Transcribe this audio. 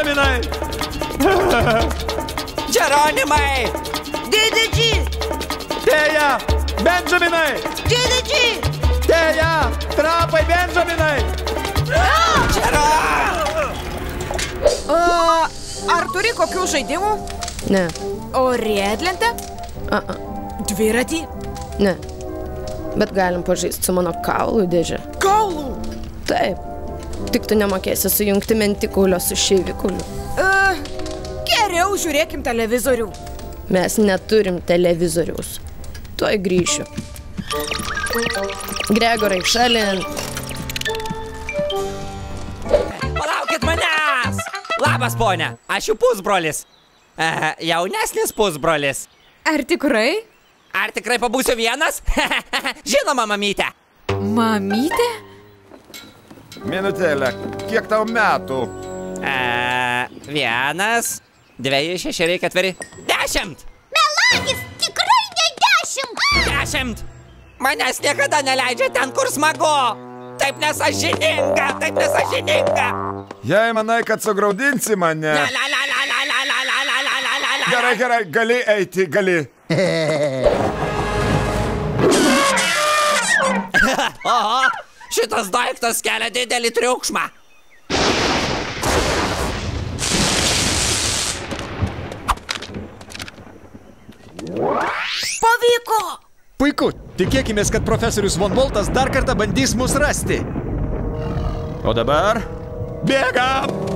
Benjaminai! Džeronimai! Dėdėdži! Tėja! Benjaminai! Dėdėdži! Tėja! Trapai Benjaminai! Ar turi kokių žaidimų? Ne. O riedlentę? Dviratį? Ne. Bet galim pažaisti su mano kaulų dėžė. Kaulų? Taip. Tik tu nemokėsi sujungti mentikulio su šeivikuliu. Geriau žiūrėkim televizorių. Mes neturim televizoriaus. Tuoj grįšiu. Gregorai, šalin. Palaukit manęs! Labas, ponia. Aš jų pusbrolis. Jaunesnis pusbrolis. Ar tikrai? Ar tikrai pabūsiu vienas? Žinoma, mamytė. Mamytė? Minutėlę, kiek tau metų? 1, 2, 6, 4, 10. Melagis, tikrai ne 10. 10. Manęs niekada neleidžia ten, kur smagu. Taip nesažininga, taip nesažininga. Jei manai, kad sugraudinsi mane... Gerai, gerai, gali eiti, gali. Oho, šitas daiktas kelia didelį triukšmą. Pavyko! Puiku, tikėkimės, kad profesorius Von Voltas dar kartą bandys mus rasti. O dabar... Bėgam!